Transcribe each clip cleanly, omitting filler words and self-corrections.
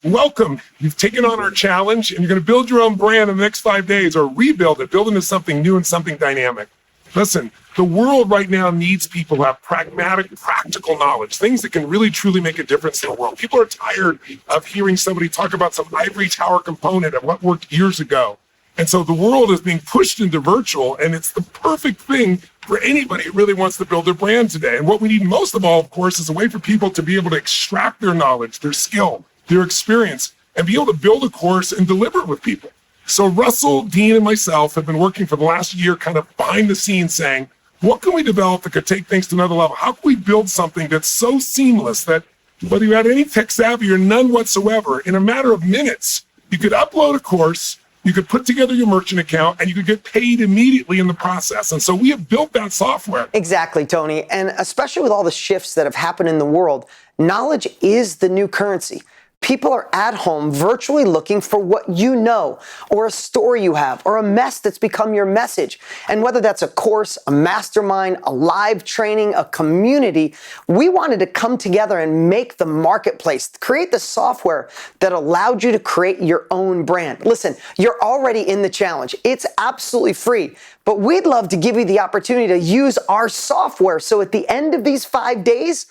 Welcome. You've taken on our challenge and you're going to build your own brand in the next 5 days or rebuild it, build into something new and something dynamic. Listen, the world right now needs people who have pragmatic, practical knowledge, things that can really, truly make a difference in the world. People are tired of hearing somebody talk about some ivory tower component of what worked years ago. And so the world is being pushed into virtual, and it's the perfect thing for anybody who really wants to build their brand today. And what we need most of all, of course, is a way for people to be able to extract their knowledge, their skill, their experience, and be able to build a course and deliver it with people. So Russell, Dean, and myself have been working for the last year kind of behind the scenes saying, what can we develop that could take things to another level? How can we build something that's so seamless that whether you had any tech savvy or none whatsoever, in a matter of minutes, you could upload a course, you could put together your merchant account, and you could get paid immediately in the process. And so we have built that software. Exactly, Tony. And especially with all the shifts that have happened in the world, knowledge is the new currency. People are at home virtually looking for what you know, or a story you have, or a mess that's become your message. And whether that's a course, a mastermind, a live training, a community, we wanted to come together and make the marketplace, create the software that allowed you to create your own brand. Listen, you're already in the challenge. It's absolutely free, but we'd love to give you the opportunity to use our software. So at the end of these 5 days,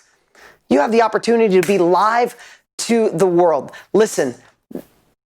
you have the opportunity to be live to the world. Listen,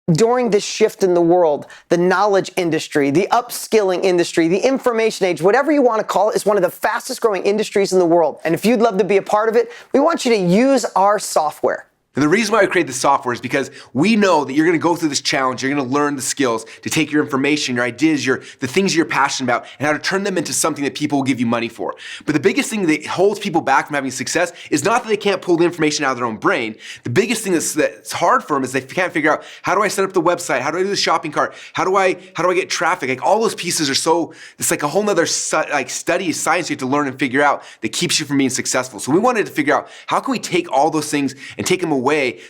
during this shift in the world, the knowledge industry, the upskilling industry, the information age, whatever you want to call it, is one of the fastest growing industries in the world. And if you'd love to be a part of it, we want you to use our software. And the reason why I create this software is because we know that you're going to go through this challenge. You're going to learn the skills to take your information, your ideas, the things you're passionate about, and how to turn them into something that people will give you money for. But the biggest thing that holds people back from having success is not that they can't pull the information out of their own brain. The biggest thing that's hard for them is they can't figure out, how do I set up the website? How do I do the shopping cart? How do I get traffic? Like, all those pieces are so, it's like a whole nother study, science you have to learn and figure out that keeps you from being successful. So we wanted to figure out, how can we take all those things and take them away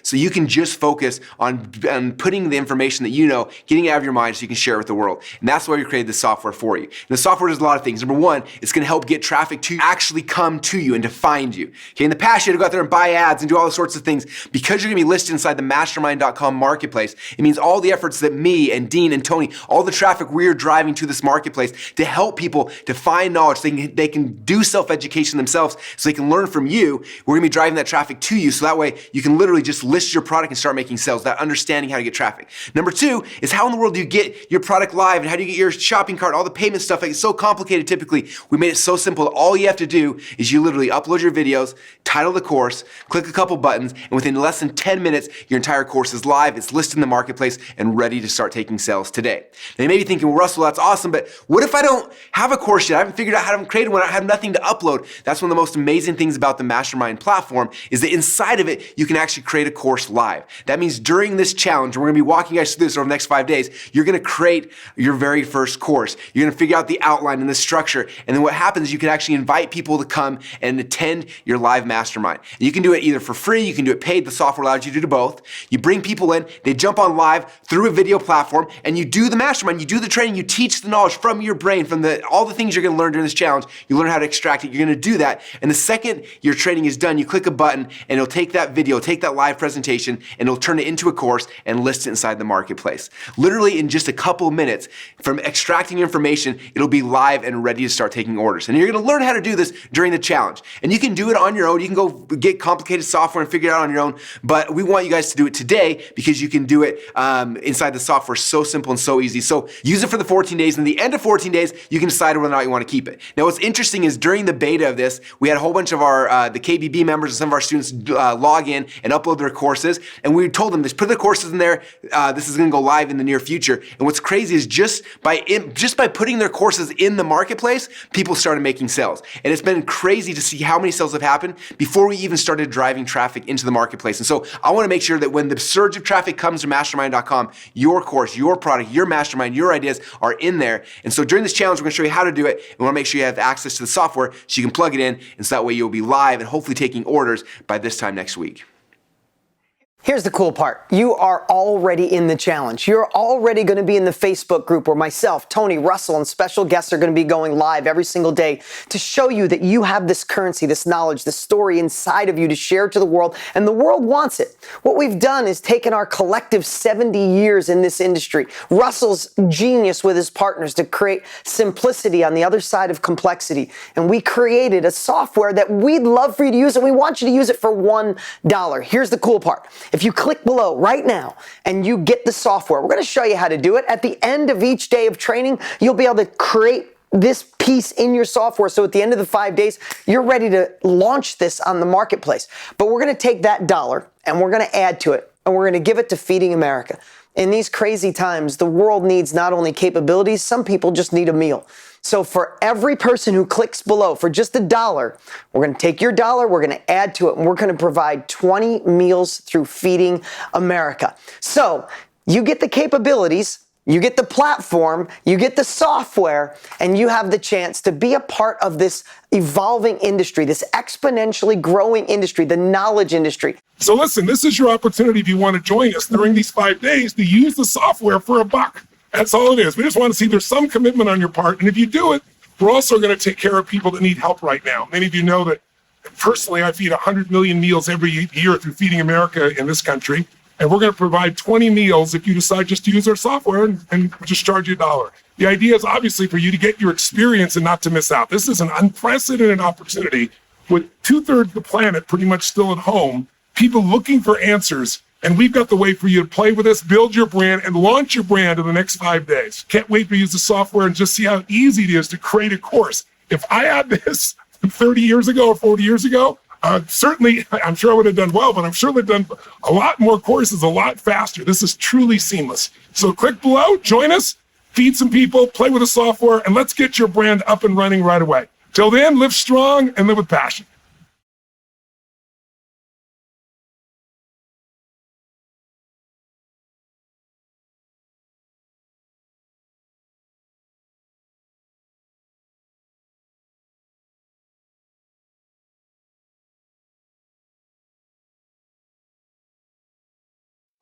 so you can just focus on putting the information that you know, getting it out of your mind so you can share it with the world. And that's why we created this software for you. And the software does a lot of things. Number one, it's going to help get traffic to actually come to you and to find you. Okay, in the past, you had to go out there and buy ads and do all sorts of things. Because you're going to be listed inside the mastermind.com marketplace, it means all the efforts that me and Dean and Tony, all the traffic we're driving to this marketplace to help people to find knowledge, they can do self-education themselves so they can learn from you. We're going to be driving that traffic to you so that way you can literally just list your product and start making sales, that understanding how to get traffic. Number two is, how in the world do you get your product live and how do you get your shopping cart, all the payment stuff? Like, it's so complicated typically. We made it so simple that all you have to do is you literally upload your videos, title the course, click a couple buttons, and within less than 10 minutes, your entire course is live, it's listed in the marketplace, and ready to start taking sales today. Now you may be thinking, well, Russell, that's awesome, but what if I don't have a course yet? I haven't figured out how to create one. I have nothing to upload. That's one of the most amazing things about the Mastermind platform, is that inside of it, you can actually create a course live. That means during this challenge, we're going to be walking you guys through this over the next 5 days, you're going to create your very first course. You're going to figure out the outline and the structure. And then what happens is you can actually invite people to come and attend your live mastermind. And you can do it either for free, you can do it paid. The software allows you to do both. You bring people in, they jump on live through a video platform, and you do the mastermind, you do the training, you teach the knowledge from your brain, from all the things you're going to learn during this challenge. You learn how to extract it. You're going to do that. And the second your training is done, you click a button and it'll take that video, take that live presentation, and it'll turn it into a course and list it inside the marketplace. Literally in just a couple of minutes from extracting information, it'll be live and ready to start taking orders. And you're going to learn how to do this during the challenge. And you can do it on your own. You can go get complicated software and figure it out on your own. But we want you guys to do it today because you can do it inside the software. So simple and so easy. So use it for the 14 days. And at the end of 14 days, you can decide whether or not you want to keep it. Now, what's interesting is during the beta of this, we had a whole bunch of the KBB members and some of our students log in and upload their courses. And we told them, just put the courses in there. This is going to go live in the near future. And what's crazy is just by putting their courses in the marketplace, people started making sales. And it's been crazy to see how many sales have happened before we even started driving traffic into the marketplace. And so I want to make sure that when the surge of traffic comes to mastermind.com, your course, your product, your mastermind, your ideas are in there. And so during this challenge, we're going to show you how to do it. And we want to make sure you have access to the software so you can plug it in. And so that way you'll be live and hopefully taking orders by this time next week. Here's the cool part. You are already in the challenge. You're already going to be in the Facebook group where myself, Tony, Russell, and special guests are going to be going live every single day to show you that you have this currency, this knowledge, this story inside of you to share to the world, and the world wants it. What we've done is taken our collective 70 years in this industry, Russell's genius with his partners to create simplicity on the other side of complexity, and we created a software that we'd love for you to use, and we want you to use it for $1. Here's the cool part. If you click below right now and you get the software, we're going to show you how to do it. At the end of each day of training, you'll be able to create this piece in your software. So at the end of the 5 days, you're ready to launch this on the marketplace. But we're going to take that dollar and we're going to add to it and we're going to give it to Feeding America. In these crazy times, the world needs not only capabilities, some people just need a meal. So for every person who clicks below for just $1, we're going to take your dollar, we're going to add to it, and we're going to provide 20 meals through Feeding America. So you get the capabilities, you get the platform, you get the software, and you have the chance to be a part of this evolving industry, this exponentially growing industry, the knowledge industry. So listen, this is your opportunity if you want to join us during these 5 days to use the software for $1. That's all it is. We just want to see there's some commitment on your part. And if you do it, we're also going to take care of people that need help right now. Many of you know that personally, I feed 100 million meals every year through Feeding America in this country. And we're going to provide 20 meals if you decide just to use our software and just charge you $1. The idea is obviously for you to get your experience and not to miss out. This is an unprecedented opportunity with 2/3 of the planet pretty much still at home, people looking for answers. And we've got the way for you to play with us, build your brand, and launch your brand in the next 5 days. Can't wait to use the software and just see how easy it is to create a course. If I had this 30 years ago or 40 years ago, certainly, I'm sure I would have done well, but I'm sure they've done a lot more courses a lot faster. This is truly seamless. So click below, join us, feed some people, play with the software, and let's get your brand up and running right away. Till then, live strong and live with passion.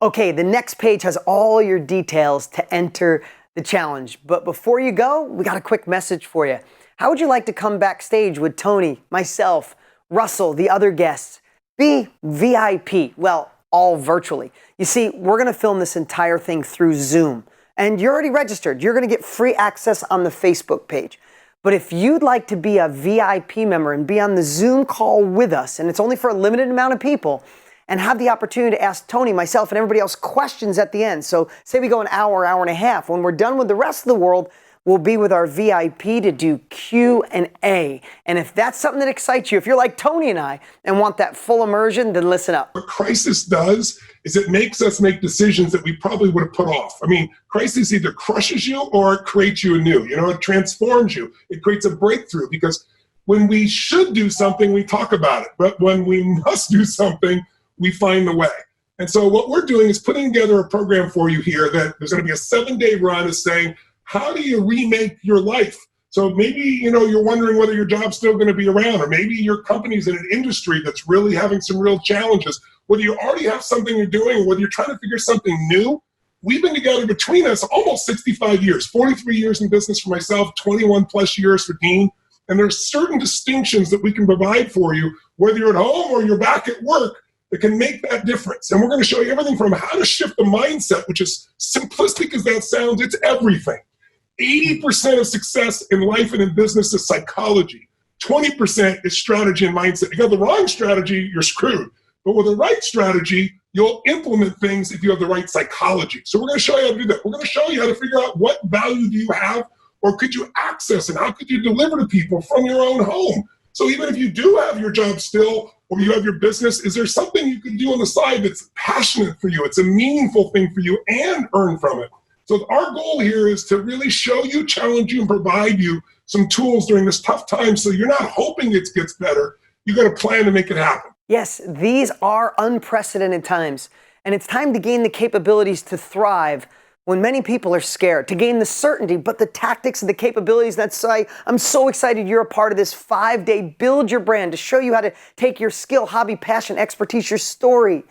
Okay, the next page has all your details to enter the challenge. But before you go, we got a quick message for you. How would you like to come backstage with Tony, myself, Russell, the other guests? Be VIP, well, all virtually. You see, we're going to film this entire thing through Zoom. And you're already registered. You're going to get free access on the Facebook page. But if you'd like to be a VIP member and be on the Zoom call with us, and it's only for a limited amount of people, and have the opportunity to ask Tony, myself, and everybody else questions at the end. So say we go an hour, hour and a half. When we're done with the rest of the world, we'll be with our VIP to do Q&A. And if that's something that excites you, if you're like Tony and I and want that full immersion, then listen up. What crisis does is it makes us make decisions that we probably would have put off. I mean, crisis either crushes you or it creates you anew. You know, it transforms you. It creates a breakthrough because when we should do something, we talk about it. But when we must do something, we find the way. And so what we're doing is putting together a program for you here that there's going to be a 7-day run is saying, how do you remake your life? So maybe, you know, you're wondering whether your job's still going to be around, or maybe your company's in an industry that's really having some real challenges. Whether you already have something you're doing, or whether you're trying to figure something new, we've been together between us almost 65 years, 43 years in business for myself, 21 plus years for Dean. And there's certain distinctions that we can provide for you, whether you're at home or you're back at work, that can make that difference. And we're going to show you everything from how to shift the mindset, which is simplistic as that sounds, it's everything. 80% of success in life and in business is psychology. 20% is strategy and mindset. If you have the wrong strategy, you're screwed. But with the right strategy, you'll implement things if you have the right psychology. So we're going to show you how to do that. We're going to show you how to figure out what value do you have, or could you access, and how could you deliver to people from your own home? So even if you do have your job still, or you have your business, is there something you can do on the side that's passionate for you? It's a meaningful thing for you and earn from it. So our goal here is to really show you, challenge you, and provide you some tools during this tough time so you're not hoping it gets better. You got a plan to make it happen. Yes, these are unprecedented times, and it's time to gain the capabilities to thrive when many people are scared, to gain the certainty, but the tactics and the capabilities. That's why I'm so excited you're a part of this 5-day Build Your Brand, to show you how to take your skill, hobby, passion, expertise, your story,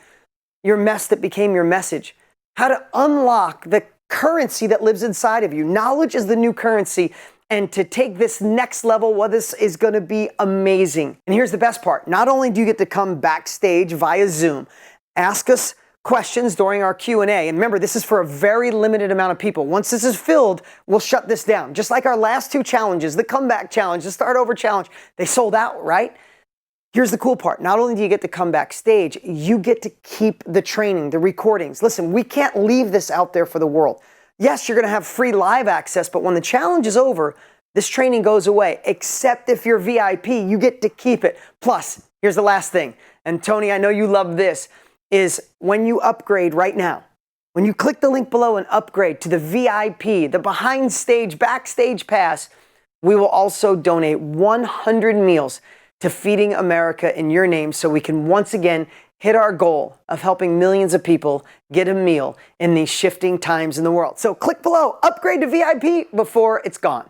your mess that became your message, how to unlock the currency that lives inside of you. Knowledge is the new currency. And to take this next level, well, this is going to be amazing. And here's the best part. Not only do you get to come backstage via Zoom, ask us questions during our Q&A. And remember, this is for a very limited amount of people. Once this is filled, we'll shut this down. Just like our last two challenges, the comeback challenge, the start over challenge, they sold out, right? Here's the cool part. Not only do you get to come backstage, you get to keep the training, the recordings. Listen, we can't leave this out there for the world. Yes, you're going to have free live access, but when the challenge is over, this training goes away, except if you're VIP, you get to keep it. Plus, here's the last thing, and Tony, I know you love this, is when you upgrade right now, when you click the link below and upgrade to the VIP, the behind stage, backstage pass, we will also donate 100 meals to Feeding America in your name so we can once again hit our goal of helping millions of people get a meal in these shifting times in the world. So click below, upgrade to VIP before it's gone.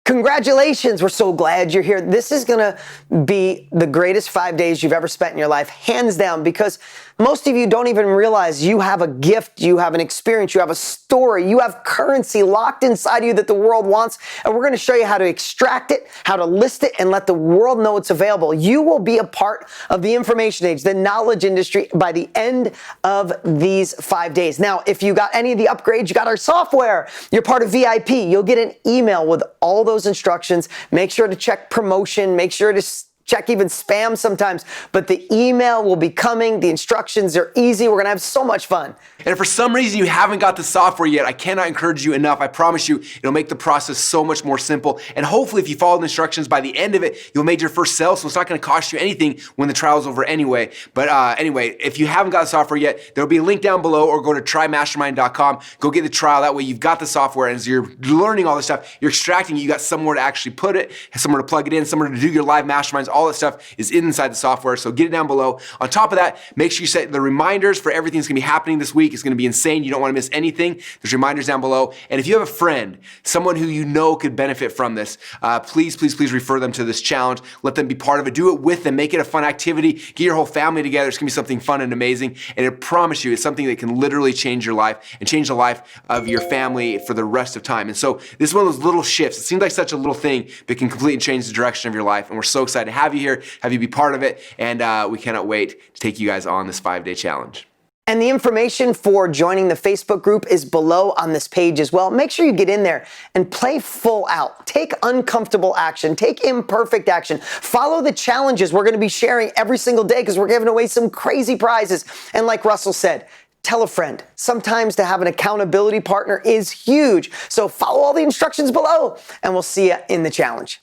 Congratulations, we're so glad you're here. This is gonna be the greatest 5 days you've ever spent in your life, hands down, because most of you don't even realize you have a gift, you have an experience, you have a story, you have currency locked inside you that the world wants, and we're gonna show you how to extract it, how to list it, and let the world know it's available. You will be a part of the information age, the knowledge industry by the end of these 5 days. Now, if you got any of the upgrades, you got our software, you're part of VIP, you'll get an email with all those instructions. Make sure to check promotion, make sure to check even spam sometimes, but the email will be coming. The instructions are easy. We're gonna have so much fun. And if for some reason you haven't got the software yet, I cannot encourage you enough. I promise you, it'll make the process so much more simple. And hopefully if you follow the instructions by the end of it, you'll make your first sale, so it's not gonna cost you anything when the trial's over anyway. But anyway, if you haven't got the software yet, there'll be a link down below, or go to trymastermind.com. Go get the trial. That way you've got the software, and as you're learning all this stuff, you're extracting, you got somewhere to actually put it, somewhere to plug it in, somewhere to do your live masterminds. All that stuff is inside the software, so get it down below. On top of that, make sure you set the reminders for everything that's gonna be happening this week. It's gonna be insane. You don't wanna miss anything. There's reminders down below. And if you have a friend, someone who you know could benefit from this, please refer them to this challenge. Let them be part of it. Do it with them. Make it a fun activity. Get your whole family together. It's gonna be something fun and amazing. And I promise you, it's something that can literally change your life and change the life of your family for the rest of time. And so this is one of those little shifts. It seems like such a little thing, but can completely change the direction of your life. And we're so excited to have you here, have you be part of it, and we cannot wait to take you guys on this 5-day challenge. And the information for joining the Facebook group is below on this page as well. Make sure you get in there and play full out. Take uncomfortable action. Take imperfect action. Follow the challenges we're going to be sharing every single day, because we're giving away some crazy prizes. And like Russell said, tell a friend. Sometimes to have an accountability partner is huge. So follow all the instructions below, and we'll see you in the challenge.